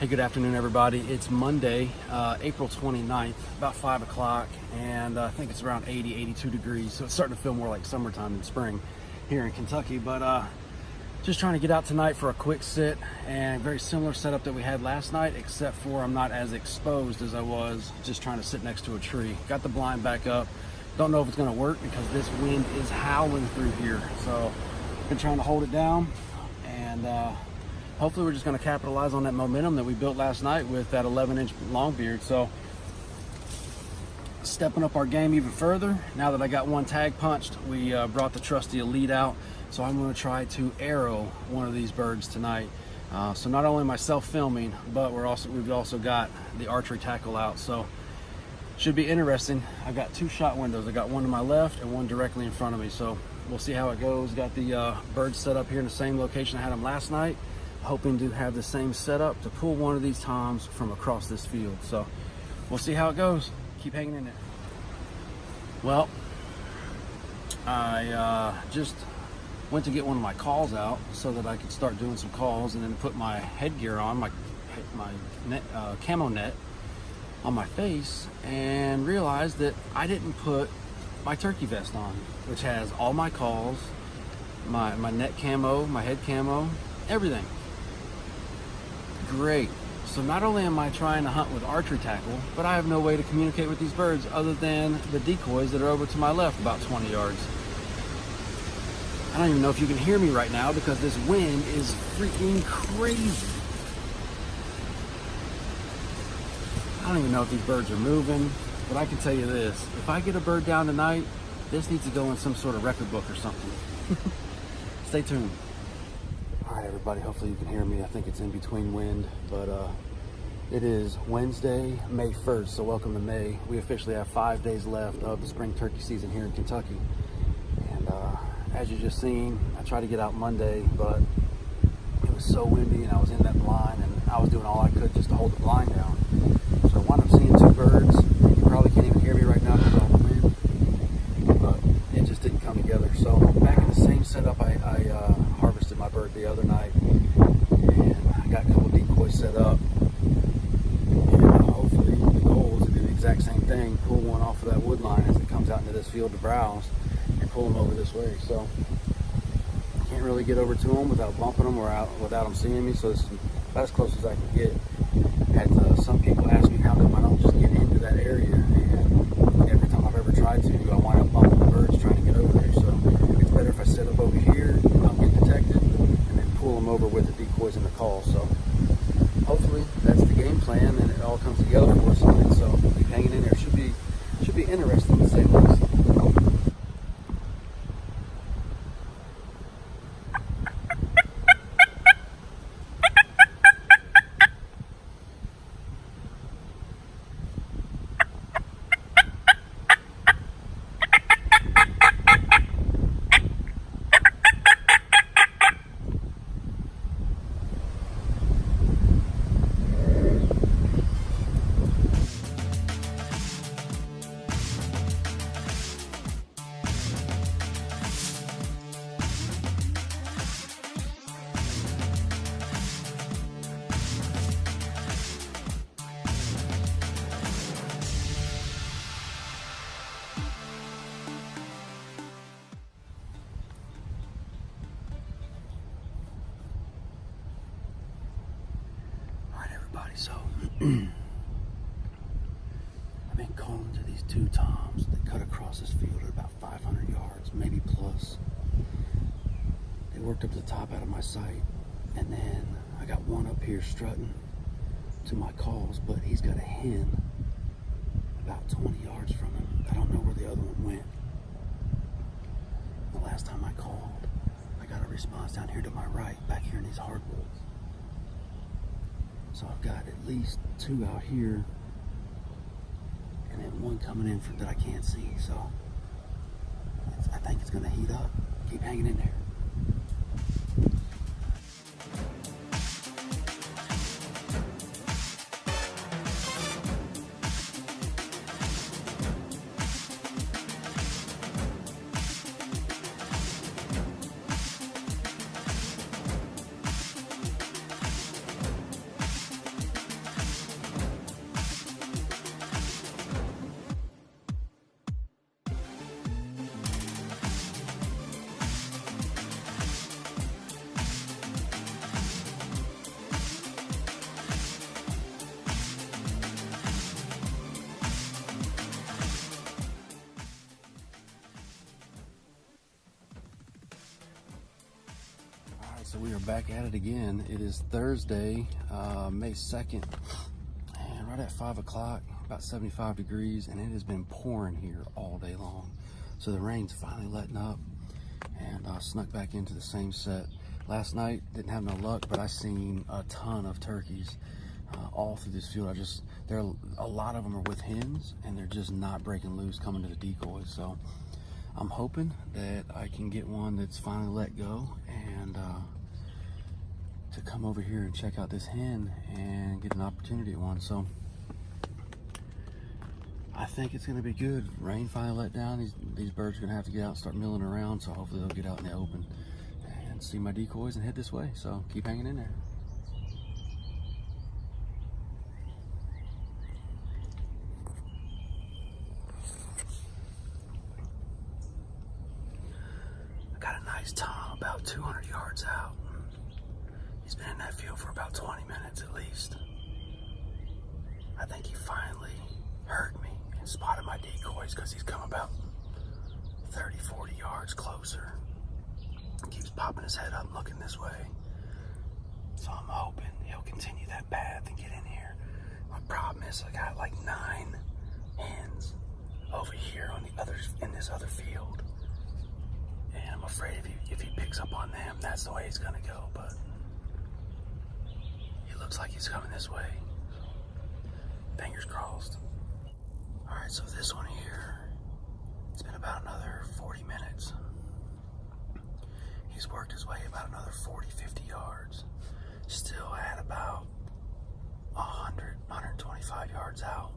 Hey, good afternoon, everybody. It's Monday, April 29th, about 5 o'clock, and I think it's around 80, 82 degrees, so it's starting to feel more like summertime than spring here in Kentucky. But just trying to get out tonight for a quick sit, and very similar setup that we had last night, except for I'm not as exposed as I was just trying to sit next to a tree. Got the blind back up. Don't know if it's going to work because this wind is howling through here, so been trying to hold it down, and hopefully we're just going to capitalize on that momentum that we built last night with that 11-inch Longbeard. So stepping up our game even further. Now that I got one tag punched, we brought the trusty Elite out. So I'm going to try to arrow one of these birds tonight. So not only myself filming, but we've also got the archery tackle out. So should be interesting. I've got two shot windows. I got one to my left and one directly in front of me. So we'll see how it goes. Got the birds set up here in the same location I had them last night. Hoping to have the same setup to pull one of these toms from across this field. So we'll see how it goes. Keep hanging in there. Well, I just went to get one of my calls out so that I could start doing some calls, and then put my headgear on, my camo net on my face, and realized that I didn't put my turkey vest on, which has all my calls, my net camo, my head camo, everything. Great. So not only am I trying to hunt with archery tackle, but I have no way to communicate with these birds other than the decoys that are over to my left about 20 yards. I don't even know if you can hear me right now because this wind is freaking crazy. I don't even know if these birds are moving, but I can tell you this. If I get a bird down tonight, this needs to go in some sort of record book or something. Stay tuned. All right, everybody, hopefully you can hear me. I think it's in between wind, but it is Wednesday, May 1st, so welcome to May. We officially have 5 days left of the spring turkey season here in Kentucky. And as you just seen, I tried to get out Monday, but it was so windy and I was in that blind, and I was doing all I could just to hold the blind down. So I wound up seeing two birds. You probably can't even hear me right now because of all the wind, but it just didn't come together. So back in the same setup I harvested my bird the other night, and I got a couple decoys set up, and hopefully the goal is to do the exact same thing, pull one off of that wood line as it comes out into this field to browse, and pull them over this way. So I can't really get over to them without bumping them or without them seeing me, so this is about as close as I can get. Had some people ask me how come I don't just get into that area, and every time I've ever tried to, I wind up bumping the birds trying to get over there. So it's better if I set up over here, don't get detected, and then pull them over with the decoys and the call. So hopefully that's the game plan, and it all comes together for us tonight. So keep hanging in there. Should be interesting to say the least. So I've been calling to these two toms that cut across this field at about 500 yards, maybe plus. They worked up to the top out of my sight, and then I got one up here strutting to my calls, but he's got a hen about 20 yards from him. I don't know where the other one went. The last time I called, I got a response down here to my right, back here in these hardwoods. So I've got at least two out here, and then one coming in that I can't see. So I think it's going to heat up. Keep hanging in there. So we are back at it again. It is Thursday, May 2nd, and right at 5 o'clock, about 75 degrees, and it has been pouring here all day long. So the rain's finally letting up, and snuck back into the same set. Last night, didn't have no luck, but I seen a ton of turkeys all through this field. A lot of them are with hens, and they're just not breaking loose coming to the decoys. So I'm hoping that I can get one that's finally let go and to come over here and check out this hen and get an opportunity at one. So I think it's going to be good. Rain finally let down. These birds are going to have to get out and start milling around, so hopefully they'll get out in the open and see my decoys and head this way. So keep hanging in there. Got a nice tom about 200 yards out. He's been in that field for about 20 minutes at least. I think he finally heard me and spotted my decoys because he's come about 30, 40 yards closer. He keeps popping his head up looking this way. So I'm hoping he'll continue that path and get in here. My problem is I got like 9 hens over here on in this other field. And I'm afraid if he picks up on them, that's the way he's gonna go. But he looks like he's coming this way. Fingers crossed. All right, so this one here, it's been about another 40 minutes. He's worked his way about another 40, 50 yards. Still at about 100, 125 yards out.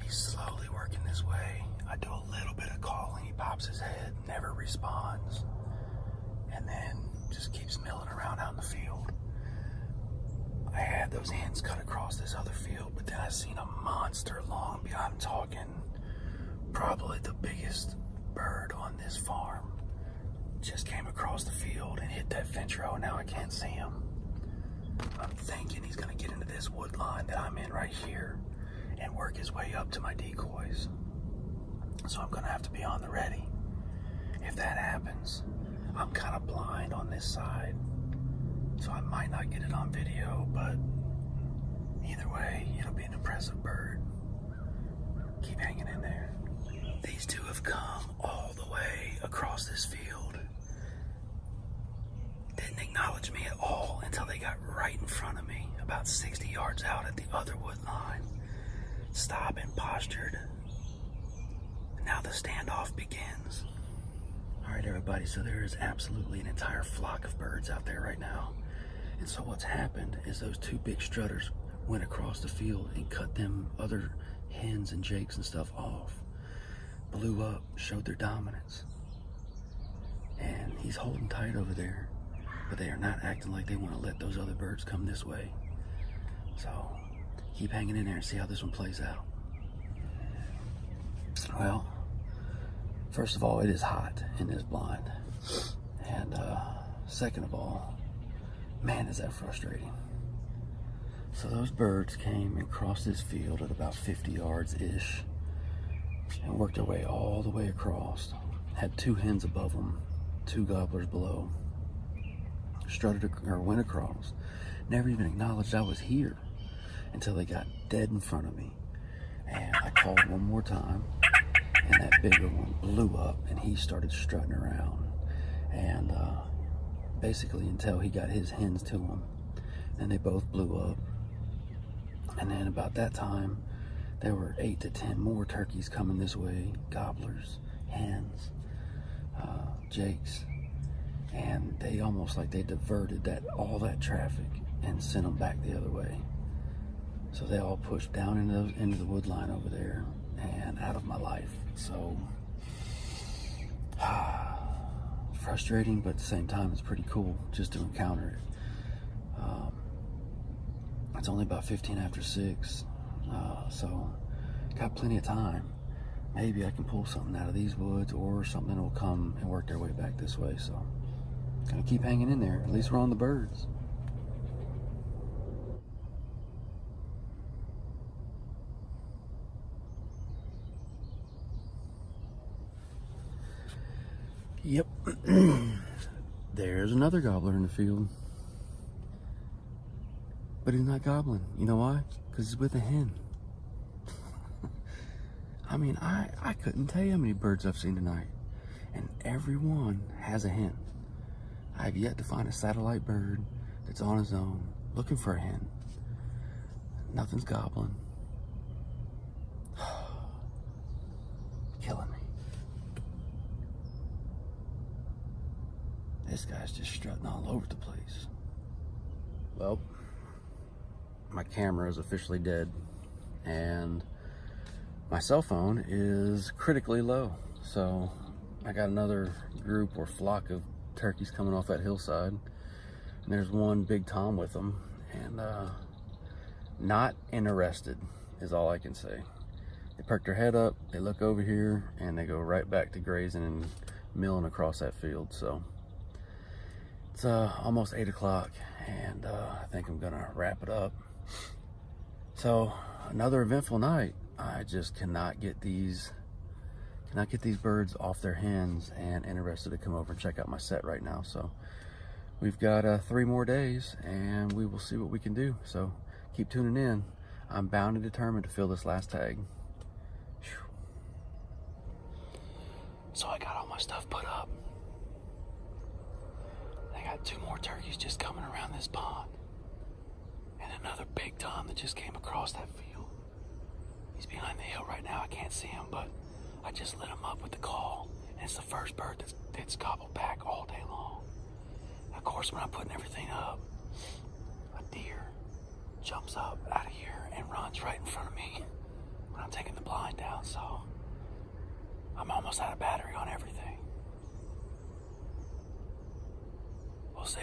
He's slowly working this way. I do a little bit of calling. He pops his head, never responds, and then just keeps milling around out in the field. I had those hens cut across this other field, but then I seen a monster long beyond. I'm talking probably the biggest bird on this farm. Just came across the field and hit that fence row, and now I can't see him. I'm thinking he's gonna get into this wood line that I'm in right here and work his way up to my decoys. So I'm gonna have to be on the ready. If that happens, I'm kind of blind on this side, so I might not get it on video, but either way, it'll be an impressive bird. Keep hanging in there. These two have come all the way across this field. Didn't acknowledge me at all until they got right in front of me, about 60 yards out at the other wood line. Stopped and postured. And now the standoff begins. All right, everybody, so there is absolutely an entire flock of birds out there right now. And so what's happened is those two big strutters went across the field and cut them other hens and jakes and stuff off. Blew up, showed their dominance. And he's holding tight over there, but they are not acting like they want to let those other birds come this way. So keep hanging in there and see how this one plays out. Well, first of all, it is hot in this blind. And second of all, man, is that frustrating. So those birds came and crossed this field at about 50 yards-ish and worked their way all the way across. Had 2 hens above them, 2 gobblers below. Strutted or went across. Never even acknowledged I was here until they got dead in front of me. And I called one more time, and that bigger one blew up, and he started strutting around. And basically until he got his hens to him. And they both blew up. And then about that time, there were 8 to 10 more turkeys coming this way, gobblers, hens, jakes. And they almost like they diverted all that traffic and sent them back the other way. So they all pushed down into the wood line over there and out of my life. So frustrating, but at the same time, it's pretty cool just to encounter it. It's only about 15 after 6, so got plenty of time. Maybe I can pull something out of these woods, or something will come and work their way back this way. So gotta keep hanging in there. At least we're on the birds. Yep. There's another gobbler in the field. But he's not gobbling. You know why? Because he's with a hen. I mean, I couldn't tell you how many birds I've seen tonight. And every one has a hen. I've yet to find a satellite bird that's on his own looking for a hen. Nothing's gobbling. Killing me. This guy's just strutting all over the place. Well, my camera is officially dead and my cell phone is critically low. So I got another group or flock of turkeys coming off that hillside. And there's one big tom with them, and not interested is all I can say. They perk their head up, they look over here, and they go right back to grazing and milling across that field. So it's almost 8 o'clock, and I think I'm gonna wrap it up. So another eventful night. I just cannot get these birds off their hens and interested to come over and check out my set right now. So we've got 3 more days and we will see what we can do. So keep tuning in. I'm bound and determined to fill this last tag. Whew. So I got all my stuff put up. I got 2 more turkeys just coming around this pond. And another big tom that just came across that field. He's behind the hill right now. I can't see him, but I just lit him up with the call. And it's the first bird that's gobbled back all day long. And of course, when I'm putting everything up, a deer jumps up out of here and runs right in front of me when I'm taking the blind down. So I'm almost out of battery on everything. We'll see.